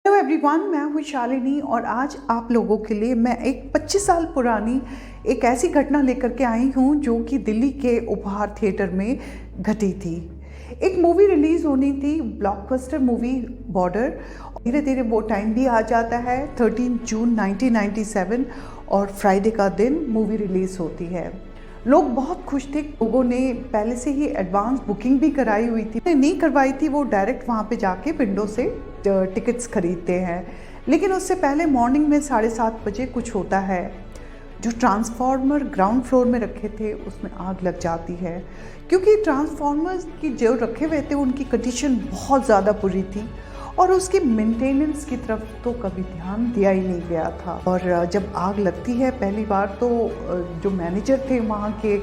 Hello everyone, मैं हूँ शालिनी और आज आप लोगों के लिए मैं एक 25 साल पुरानी एक ऐसी घटना लेकर के आई हूँ जो कि दिल्ली के उपहार थिएटर में घटी थी। एक मूवी रिलीज़ होनी थी, ब्लॉकबस्टर मूवी बॉर्डर। धीरे धीरे वो टाइम भी आ जाता है 13 जून 1997 और फ्राइडे का दिन मूवी रिलीज़ होती है। लोग बहुत खुश थे। लोगों ने पहले से ही एडवांस बुकिंग भी कराई हुई थी। नहीं करवाई थी, वो डायरेक्ट वहाँ पे जाके विंडो से टिकट्स खरीदते हैं। लेकिन उससे पहले मॉर्निंग में 7:30 बजे कुछ होता है। जो ट्रांसफार्मर ग्राउंड फ्लोर में रखे थे उसमें आग लग जाती है, क्योंकि ट्रांसफार्मर्स की जो रखे हुए थे उनकी कंडीशन बहुत ज़्यादा बुरी थी और उसकी मेंटेनेंस की तरफ तो कभी ध्यान दिया ही नहीं गया था। और जब आग लगती है पहली बार तो जो मैनेजर थे वहाँ के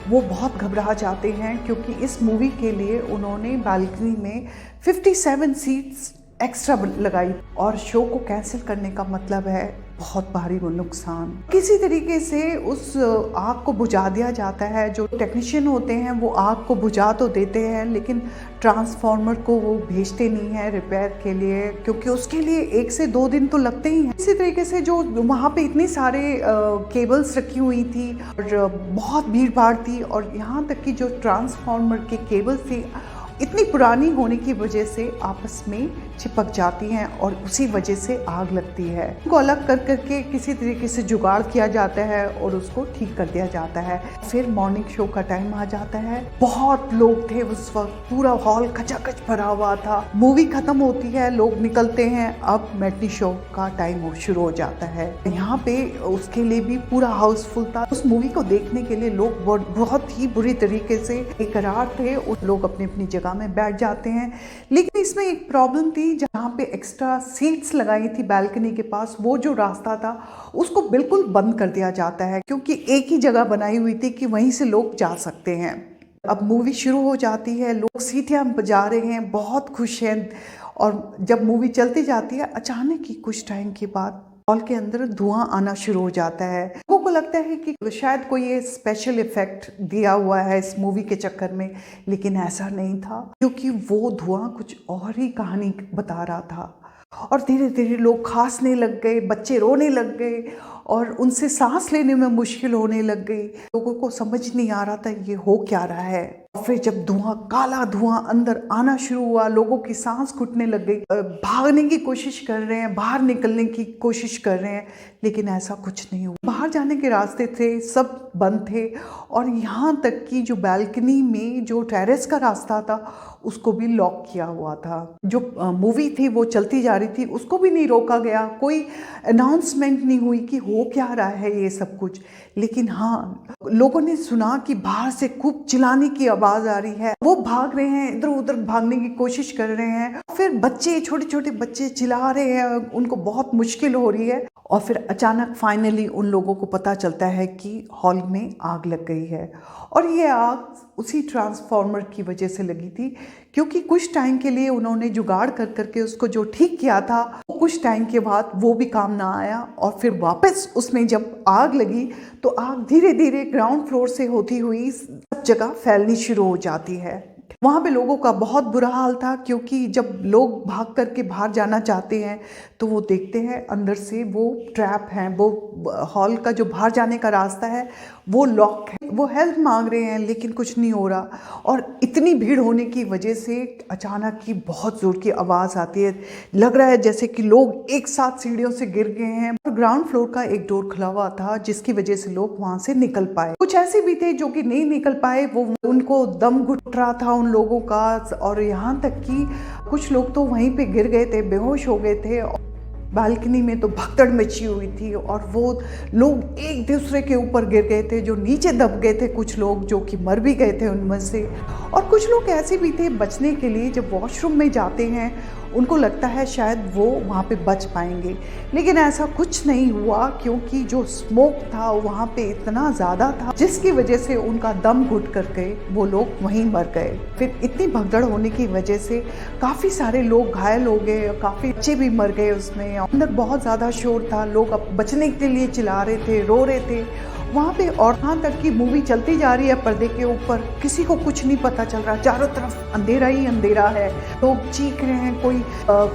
वो बहुत घबरा जाते हैं, क्योंकि इस मूवी के लिए उन्होंने बालकनी में 57 सीट्स एक्स्ट्रा लगाई और शो को कैंसिल करने का मतलब है बहुत भारी वो नुकसान। किसी तरीके से उस आग को बुझा दिया जाता है। जो टेक्नीशियन होते हैं वो आग को बुझा तो देते हैं, लेकिन ट्रांसफार्मर को वो भेजते नहीं है रिपेयर के लिए, क्योंकि उसके लिए 1 से 2 दिन तो लगते ही हैं। इसी तरीके से जो वहाँ पे इतने सारे केबल्स रखी हुई थी और बहुत भीड़ भाड़ थी, और यहाँ तक कि जो ट्रांसफार्मर के केबल्स थी इतनी पुरानी होने की वजह से आपस में चिपक जाती हैं और उसी वजह से आग लगती है। उनको अलग कर करके किसी तरीके से जुगाड़ किया जाता है और उसको ठीक कर दिया जाता है। फिर मॉर्निंग शो का टाइम आ जाता है। बहुत लोग थे उस वक्त, पूरा हॉल खचाखच भरा हुआ था। मूवी खत्म होती है, लोग निकलते हैं, अब मैटनी शो का टाइम शुरू हो जाता है। यहाँ पे उसके लिए भी पूरा हाउसफुल था। उस मूवी को देखने के लिए लोग बहुत ही बुरी तरीके से बेकरार थे। लोग अपनी अपनी जगह में बैठ जाते हैं, लेकिन इसमें एक प्रॉब्लम थी। जहाँ पे एक्स्ट्रा सीट्स लगाई थी बैल्कनी के पास, वो जो रास्ता था उसको बिल्कुल बंद कर दिया जाता है, क्योंकि एक ही जगह बनाई हुई थी कि वहीं से लोग जा सकते हैं। अब मूवी शुरू हो जाती है, लोग सीटियां बजा रहे हैं, बहुत खुश हैं। और जब मूवी चलती जाती है, अचानक ही कुछ टाइम के बाद हॉल के अंदर धुआं आना शुरू हो जाता है। लोगों को लगता है कि शायद कोई ये स्पेशल इफेक्ट दिया हुआ है इस मूवी के चक्कर में, लेकिन ऐसा नहीं था, क्योंकि वो धुआं कुछ और ही कहानी बता रहा था। और धीरे धीरे लोग खांसने लग गए, बच्चे रोने लग गए और उनसे सांस लेने में मुश्किल होने लग गई। लोगों को समझ नहीं आ रहा था ये हो क्या रहा है। फिर जब काला धुआं अंदर आना शुरू हुआ, लोगों की सांस घुटने लग गई, भागने की कोशिश कर रहे हैं, बाहर निकलने की कोशिश कर रहे हैं, लेकिन ऐसा कुछ नहीं हुआ। बाहर जाने के रास्ते थे सब बंद थे, और यहाँ तक कि जो बैल्कनी में जो टेरेस का रास्ता था उसको भी लॉक किया हुआ था। जो मूवी थी वो चलती जा रही थी, उसको भी नहीं रोका गया, कोई अनाउंसमेंट नहीं हुई कि हो क्या रहा है ये सब कुछ। लेकिन हाँ, लोगों ने सुना कि बाहर से खूब चिल्लाने की आवाज़ आ रही है। वो भाग रहे हैं, इधर उधर भागने की कोशिश कर रहे हैं। फिर बच्चे, छोटे छोटे बच्चे चिल्ला रहे हैं, उनको बहुत मुश्किल हो रही है। और फिर अचानक फाइनली उन लोगों को पता चलता है कि हॉल में आग लग गई है, और ये आग उसी ट्रांसफार्मर की वजह से लगी थी, क्योंकि कुछ टाइम के लिए उन्होंने जुगाड़ कर करके उसको जो ठीक किया था, कुछ टाइम के बाद वो भी काम ना आया। और फिर वापस उसमें जब आग लगी तो आग धीरे धीरे ग्राउंड फ्लोर से होती हुई सब जगह फैलनी शुरू हो जाती है। वहाँ पे लोगों का बहुत बुरा हाल था, क्योंकि जब लोग भाग करके बाहर जाना चाहते हैं तो वो देखते हैं अंदर से वो ट्रैप है, वो हॉल का जो बाहर जाने का रास्ता है वो लॉक है। वो हेल्प मांग रहे हैं लेकिन कुछ नहीं हो रहा, और इतनी भीड़ होने की वजह से अचानक ही बहुत ज़ोर की आवाज़ आती है। लग रहा है जैसे कि लोग एक साथ सीढ़ियों से गिर गए हैं। और ग्राउंड फ्लोर का एक डोर खुला हुआ था, जिसकी वजह से लोग वहाँ से निकल पाए। कुछ ऐसे भी थे जो कि नहीं निकल पाए, वो उनको दम घुट रहा था उन लोगों का, और यहाँ तक कि कुछ लोग तो वहीं पे गिर गए थे, बेहोश हो गए थे। बालकनी में तो भगदड़ मची हुई थी और वो लोग एक दूसरे के ऊपर गिर गए थे, जो नीचे दब गए थे, कुछ लोग जो कि मर भी गए थे उनमें से। और कुछ लोग ऐसे भी थे बचने के लिए, जब वॉशरूम में जाते हैं उनको लगता है शायद वो वहाँ पे बच पाएंगे, लेकिन ऐसा कुछ नहीं हुआ, क्योंकि जो स्मोक था वहाँ पे इतना ज़्यादा था जिसकी वजह से उनका दम घुट कर गए, वो लोग वहीं मर गए। फिर इतनी भगदड़ होने की वजह से काफ़ी सारे लोग घायल हो गए, काफ़ी बच्चे भी मर गए उसमें। अंदर बहुत ज़्यादा शोर था, लोग अब बचने के लिए चिल्ला रहे थे, रो रहे थे। वहाँ पे और यहाँ तक की मूवी चलती जा रही है पर्दे के ऊपर, किसी को कुछ नहीं पता चल रहा, चारों तरफ अंधेरा ही अंधेरा है। लोग चीख रहे हैं,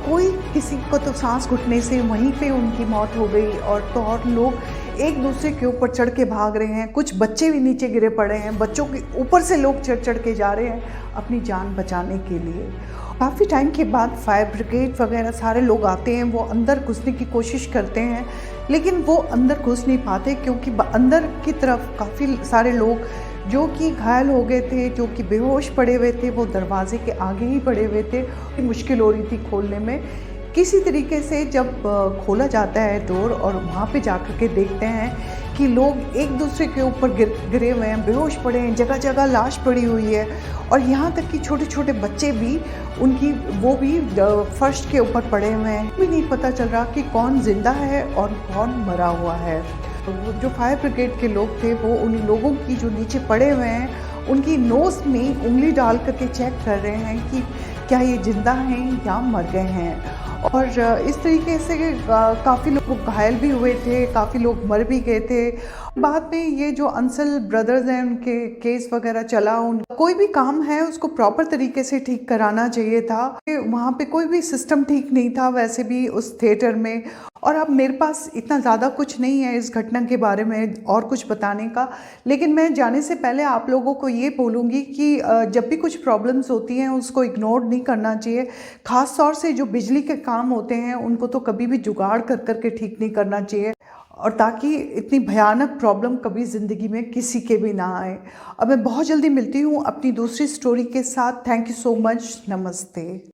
कोई किसी को तो सांस घुटने से वहीं पे उनकी मौत हो गई, और लोग एक दूसरे के ऊपर चढ़ के भाग रहे हैं। कुछ बच्चे भी नीचे गिरे पड़े हैं, बच्चों के ऊपर से लोग चढ़ के जा रहे हैं अपनी जान बचाने के लिए। काफ़ी टाइम के बाद फायर ब्रिगेड वगैरह सारे लोग आते हैं, वो अंदर घुसने की कोशिश करते हैं, लेकिन वो अंदर घुस नहीं पाते क्योंकि अंदर की तरफ काफ़ी सारे लोग जो कि घायल हो गए थे, जो कि बेहोश पड़े हुए थे, वो दरवाजे के आगे ही पड़े हुए थे। मुश्किल हो रही थी खोलने में। किसी तरीके से जब खोला जाता है डोर और वहाँ पे जाकर के देखते हैं कि लोग एक दूसरे के ऊपर गिरे हुए हैं, बेहोश पड़े हैं, जगह जगह लाश पड़ी हुई है, और यहाँ तक कि छोटे छोटे बच्चे भी वो भी फर्श के ऊपर पड़े हुए हैं। भी नहीं पता चल रहा कि कौन जिंदा है और कौन मरा हुआ है। तो जो फायर ब्रिगेड के लोग थे वो उन लोगों की जो नीचे पड़े हुए हैं उनकी नोज़ में उंगली डाल करके चेक कर रहे हैं कि क्या ये जिंदा हैं या मर गए हैं। और इस तरीके से काफ़ी लोग घायल भी हुए थे, काफ़ी लोग मर भी गए थे। बाद में ये जो अंसल ब्रदर्स हैं उनके केस वगैरह चला, कोई भी काम है उसको प्रॉपर तरीके से ठीक कराना चाहिए था। वहाँ पे कोई भी सिस्टम ठीक नहीं था वैसे भी उस थिएटर में। और अब मेरे पास इतना ज़्यादा कुछ नहीं है इस घटना के बारे में और कुछ बताने का, लेकिन मैं जाने से पहले आप लोगों को ये बोलूँगी कि जब भी कुछ प्रॉब्लम्स होती हैं उसको इग्नोर नहीं करना चाहिए। ख़ास तौर से जो बिजली के काम होते हैं उनको तो कभी भी जुगाड़ कर करके ठीक नहीं करना चाहिए, और ताकि इतनी भयानक प्रॉब्लम कभी ज़िंदगी में किसी के भी ना आए। अब मैं बहुत जल्दी मिलती हूँ अपनी दूसरी स्टोरी के साथ। Thank you so much. नमस्ते।